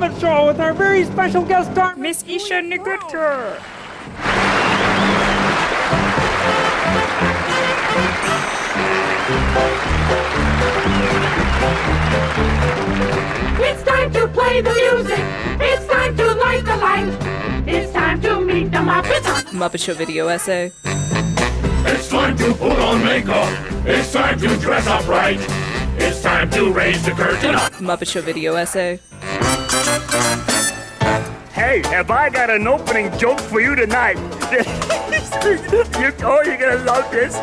Muppet Show with our very special guest star, Miss Isha Nagutker. It's time to play the music. It's time to light the light. It's time to meet the Muppets. Muppet Show video essay. It's time to put on makeup. It's time to dress up right. It's time to raise the curtain up. Muppet Show video essay. Hey, have I got an opening joke for you tonight? You're gonna love this.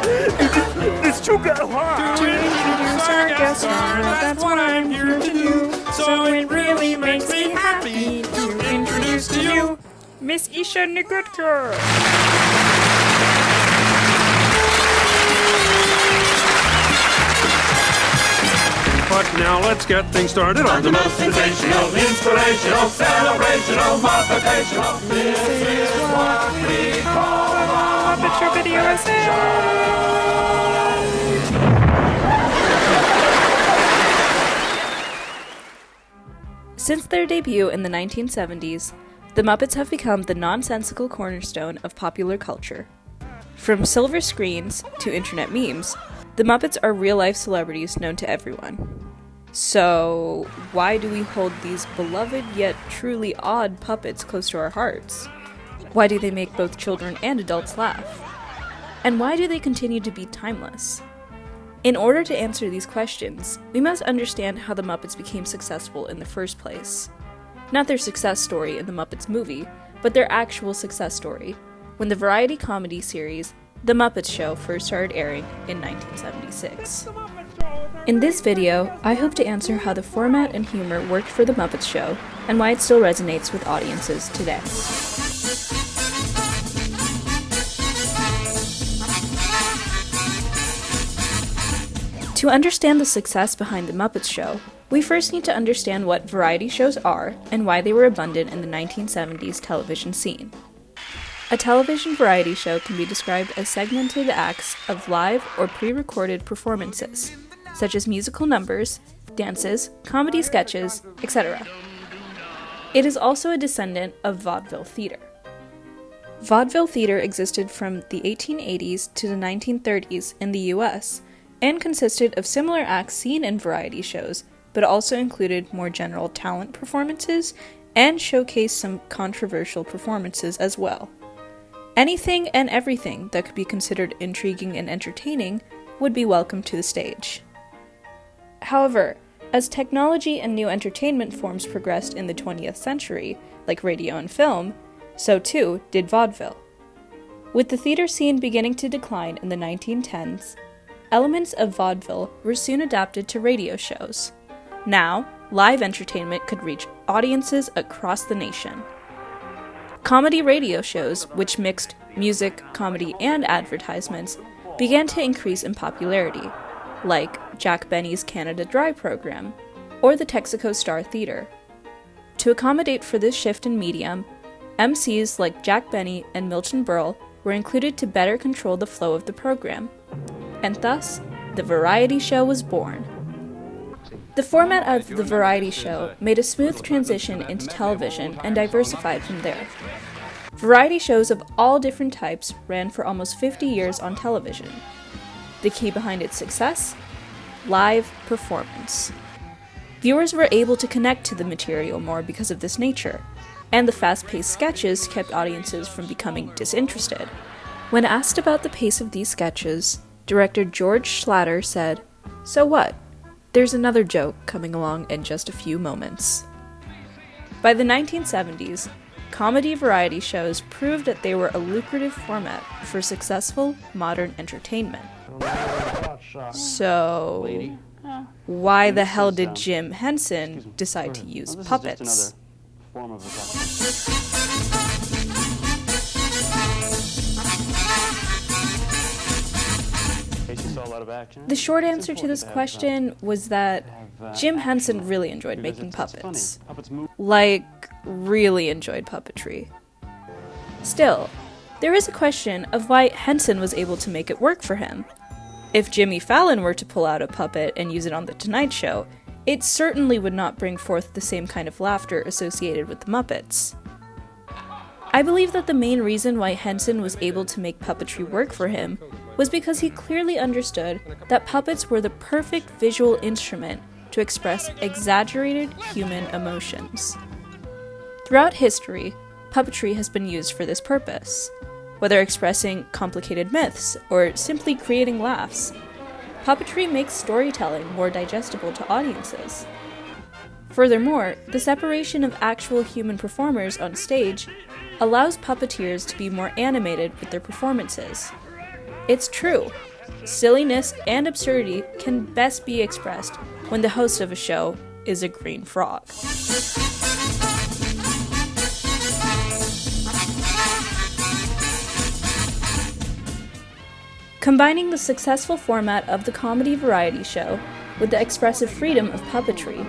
This sugar, huh? To introduce our guest star, that's what I'm here to do. So it really makes me happy to introduce to you Miss Isha Nagutker. But now let's get things started on The most sensational, inspirational, celebrational, motivational. This is what we call Muppet Show video essay. Since their debut in the 1970s, the Muppets have become the nonsensical cornerstone of popular culture. From silver screens to internet memes, the Muppets are real-life celebrities known to everyone. So, why do we hold these beloved yet truly odd puppets close to our hearts? Why do they make both children and adults laugh? And why do they continue to be timeless? In order to answer these questions, we must understand how the Muppets became successful in the first place. Not their success story in the Muppets movie, but their actual success story, when the variety comedy series The Muppet Show first started airing in 1976. In this video, I hope to answer how the format and humor worked for The Muppet Show, and why it still resonates with audiences today. To understand the success behind The Muppet Show, we first need to understand what variety shows are and why they were abundant in the 1970s television scene. A television variety show can be described as segmented acts of live or pre-recorded performances, such as musical numbers, dances, comedy sketches, etc. It is also a descendant of vaudeville theater. Vaudeville theater existed from the 1880s to the 1930s in the US, and consisted of similar acts seen in variety shows, but also included more general talent performances and showcased some controversial performances as well. Anything and everything that could be considered intriguing and entertaining would be welcome to the stage. However, as technology and new entertainment forms progressed in the 20th century, like radio and film, so too did vaudeville. With the theater scene beginning to decline in the 1910s, elements of vaudeville were soon adapted to radio shows. Now, live entertainment could reach audiences across the nation. Comedy radio shows, which mixed music, comedy, and advertisements, began to increase in popularity, like Jack Benny's Canada Dry program, or the Texaco Star Theater. To accommodate for this shift in medium, MCs like Jack Benny and Milton Berle were included to better control the flow of the program, and thus, the variety show was born. The format of the variety show made a smooth transition into television and diversified from there. Variety shows of all different types ran for almost 50 years on television. The key behind its success? Live performance. Viewers were able to connect to the material more because of this nature, and the fast-paced sketches kept audiences from becoming disinterested. When asked about the pace of these sketches, director George Schlatter said, "So what? There's another joke coming along in just a few moments." By the 1970s, comedy variety shows proved that they were a lucrative format for successful modern entertainment. So, why the hell did Jim Henson decide to use puppets? The short answer to this question was that Jim Henson really enjoyed making puppets. Like, really enjoyed puppetry. Still, there is a question of why Henson was able to make it work for him. If Jimmy Fallon were to pull out a puppet and use it on The Tonight Show, it certainly would not bring forth the same kind of laughter associated with the Muppets. I believe that the main reason why Henson was able to make puppetry work for him was because he clearly understood that puppets were the perfect visual instrument to express exaggerated human emotions. Throughout history, puppetry has been used for this purpose. Whether expressing complicated myths or simply creating laughs, puppetry makes storytelling more digestible to audiences. Furthermore, the separation of actual human performers on stage allows puppeteers to be more animated with their performances. It's true, silliness and absurdity can best be expressed when the host of a show is a green frog. Combining the successful format of the comedy variety show with the expressive freedom of puppetry,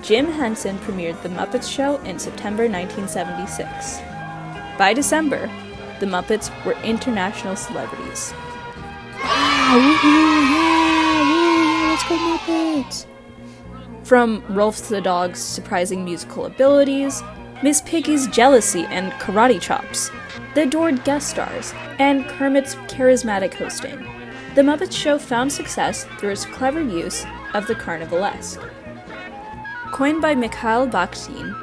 Jim Henson premiered The Muppet Show in September 1976. By December, the Muppets were international celebrities. Let's go Muppets! From Rolf the Dog's surprising musical abilities, Miss Piggy's jealousy and karate chops, the adored guest stars, and Kermit's charismatic hosting, The Muppet Show found success through its clever use of the carnivalesque. Coined by Mikhail Bakhtin,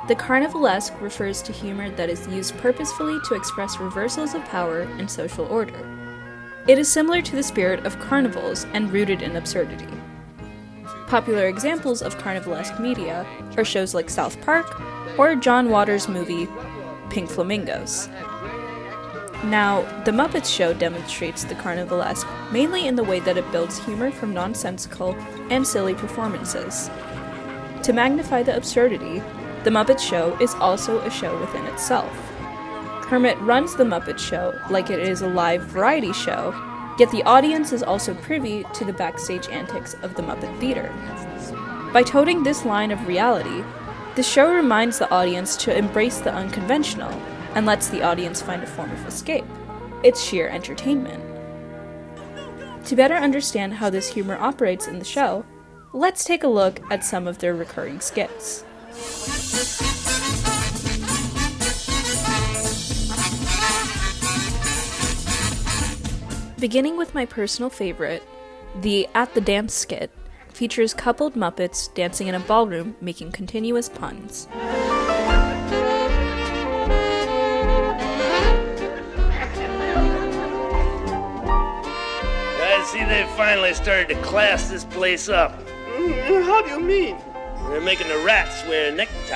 the carnivalesque refers to humor that is used purposefully to express reversals of power and social order. It is similar to the spirit of carnivals and rooted in absurdity. Popular examples of carnivalesque media are shows like South Park or John Waters' movie Pink Flamingos. Now, The Muppet Show demonstrates the carnivalesque mainly in the way that it builds humor from nonsensical and silly performances. To magnify the absurdity, The Muppet Show is also a show within itself. Kermit runs The Muppet Show like it is a live variety show, yet the audience is also privy to the backstage antics of the Muppet Theater. By toting this line of reality, the show reminds the audience to embrace the unconventional and lets the audience find a form of escape. It's sheer entertainment. To better understand how this humor operates in the show, let's take a look at some of their recurring skits. Beginning with my personal favorite, the At the Dance skit features coupled Muppets dancing in a ballroom making continuous puns. I see they finally started to class this place up. How do you mean? They're making the rats wear neckties.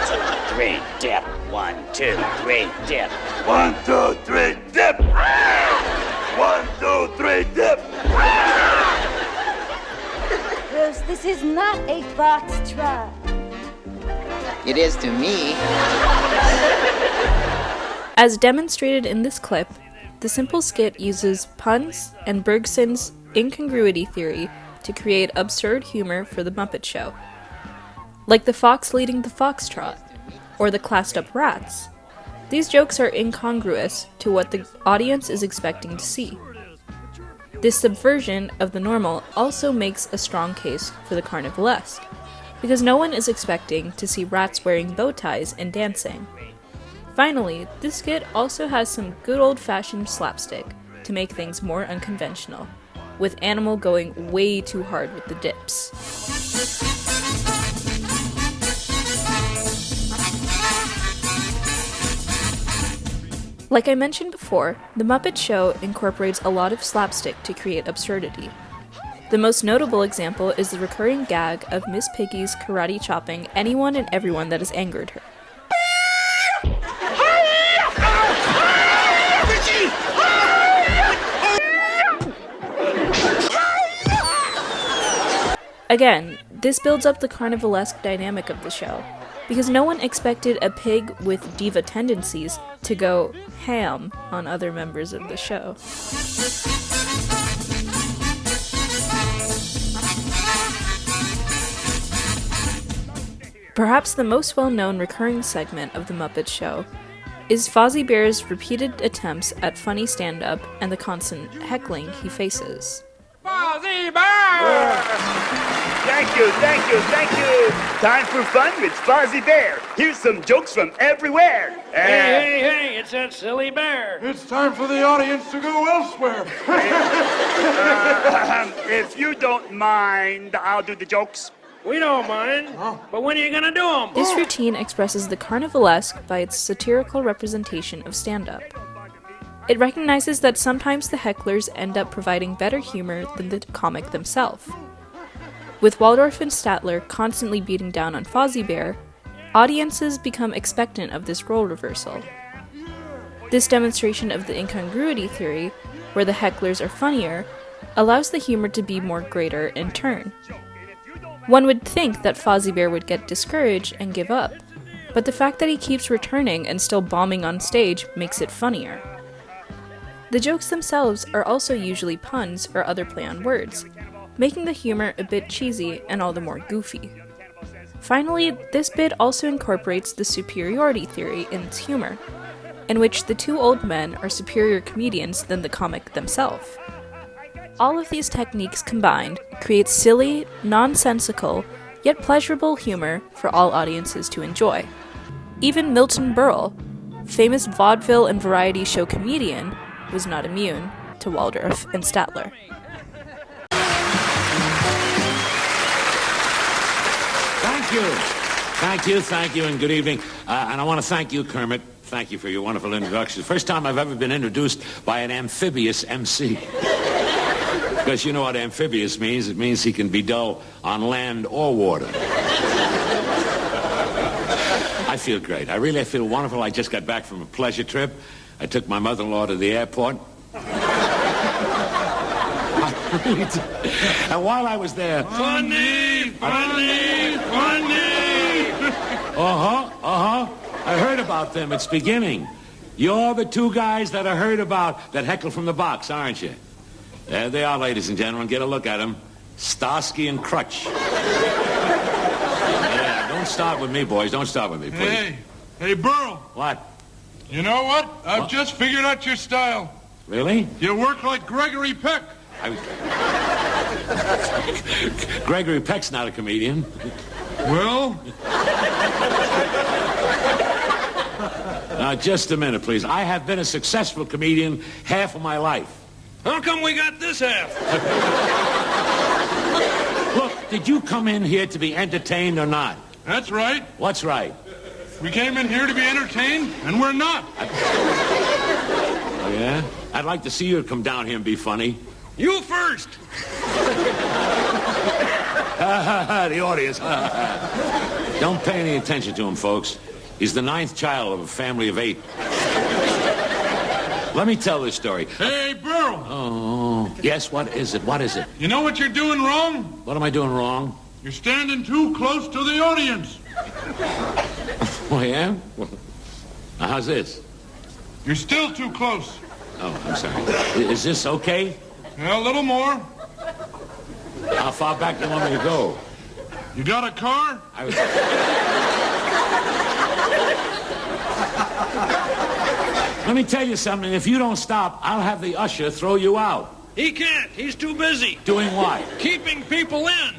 2, 3, dip. 1, 2, 3, dip. 1, 2, 3, dip! 1, 2, 3, dip! Bruce, this is not a foxtrot. It is to me. As demonstrated in this clip, the simple skit uses puns and Bergson's incongruity theory to create absurd humor for the Muppet Show. Like the fox leading the foxtrot, or the classed-up rats, these jokes are incongruous to what the audience is expecting to see. This subversion of the normal also makes a strong case for the carnivalesque, because no one is expecting to see rats wearing bow ties and dancing. Finally, this skit also has some good old-fashioned slapstick to make things more unconventional, with Animal going way too hard with the dips. Like I mentioned before, The Muppet Show incorporates a lot of slapstick to create absurdity. The most notable example is the recurring gag of Miss Piggy's karate chopping anyone and everyone that has angered her. Again, this builds up the carnivalesque dynamic of the show, because no one expected a pig with diva tendencies to go ham on other members of the show. Perhaps the most well-known recurring segment of The Muppet Show is Fozzie Bear's repeated attempts at funny stand-up and the constant heckling he faces. Fozzie Bear! Thank you. Time for fun with Fozzie Bear. Here's some jokes from everywhere. Hey, it's that silly bear. It's time for the audience to go elsewhere. If you don't mind, I'll do the jokes. We don't mind, but when are you gonna do them? This routine expresses the carnivalesque by its satirical representation of stand-up. It recognizes that sometimes the hecklers end up providing better humor than the comic themselves. With Waldorf and Statler constantly beating down on Fozzie Bear, audiences become expectant of this role reversal. This demonstration of the incongruity theory, where the hecklers are funnier, allows the humor to be more greater in turn. One would think that Fozzie Bear would get discouraged and give up, but the fact that he keeps returning and still bombing on stage makes it funnier. The jokes themselves are also usually puns or other play on words, making the humor a bit cheesy and all the more goofy. Finally, this bit also incorporates the superiority theory in its humor, in which the two old men are superior comedians than the comic themselves. All of these techniques combined create silly, nonsensical, yet pleasurable humor for all audiences to enjoy. Even Milton Berle, famous vaudeville and variety show comedian, was not immune to Waldorf and Statler. Thank you, and good evening. And I want to thank you, Kermit. Thank you for your wonderful introduction. First time I've ever been introduced by an amphibious MC. Because you know what amphibious means. It means he can be dull on land or water. I feel great. I feel wonderful. I just got back from a pleasure trip. I took my mother-in-law to the airport. And while I was there... Funny! I heard about them. It's beginning. You're the two guys that I heard about that heckle from the box, aren't you? There they are, ladies and gentlemen. Get a look at them. Starsky and Crutch. Yeah, don't start with me, boys. Don't start with me, please. Hey, Burl. What? You know what? I've just figured out your style. Really? You work like Gregory Peck. Gregory Peck's not a comedian. Well? Now, just a minute, please. I have been a successful comedian half of my life. How come we got this half? Look, did you come in here to be entertained or not? That's right. What's right? We came in here to be entertained, and we're not. Oh, yeah? I'd like to see you come down here and be funny. You first. The audience. Don't pay any attention to him, folks. He's the 9th child of a family of 8. Let me tell this story. Hey, Burl. Oh, yes, what is it? What is it? You know what you're doing wrong? What am I doing wrong? You're standing too close to the audience. Oh, yeah? Well, now, how's this? You're still too close. Oh, I'm sorry. Is this okay? Yeah, a little more. How far back do you want me to go? You got a car? Let me tell you something. If you don't stop, I'll have the usher throw you out. He can't. He's too busy. Doing what? Keeping people in.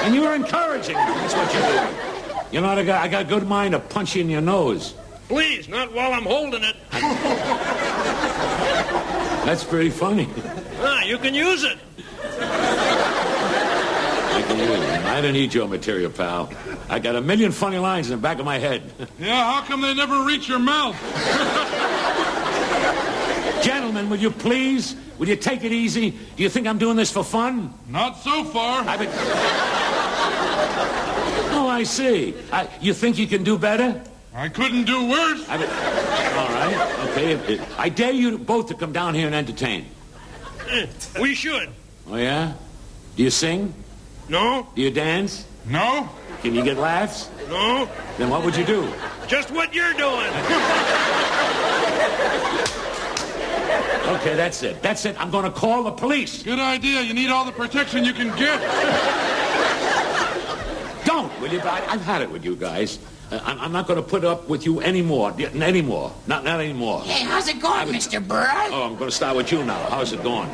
And you're encouraging them. That's what you're doing. You know, I got a good mind to punch you in your nose. Please, not while I'm holding it. That's pretty funny. You can use it. I can use it. I don't need your material, pal. I got a million funny lines in the back of my head. Yeah, how come they never reach your mouth? Gentlemen, will you please? Will you take it easy? Do you think I'm doing this for fun? Not so far. Oh, I see. You think you can do better? I couldn't do worse. All right. Okay. I dare you both to come down here and entertain. We should. Oh, yeah? Do you sing? No. Do you dance? No. Can you get laughs? No. Then what would you do? Just what you're doing. Okay, that's it. That's it. I'm going to call the police. Good idea. You need all the protection you can get. Don't, will you? I've had it with you guys. I'm not going to put up with you anymore. Not anymore. Hey, how's it going, Mr. Burl? Oh, I'm going to start with you now. How's it going?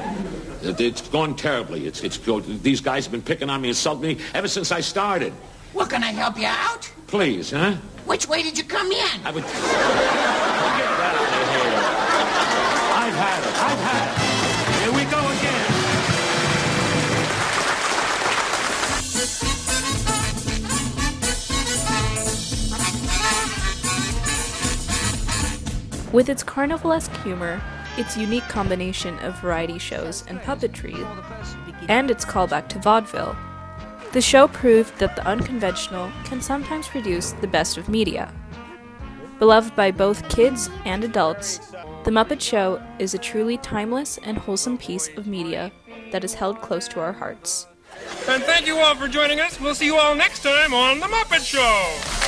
It's gone terribly. These guys have been picking on me, insulting me ever since I started. Well, can I help you out? Please, huh? Which way did you come in? I would... Get that out of here. I've had it. Here we go again. With its carnivalesque humor, its unique combination of variety shows and puppetry, and its callback to vaudeville, the show proved that the unconventional can sometimes produce the best of media. Beloved by both kids and adults, The Muppet Show is a truly timeless and wholesome piece of media that is held close to our hearts. And thank you all for joining us. We'll see you all next time on The Muppet Show.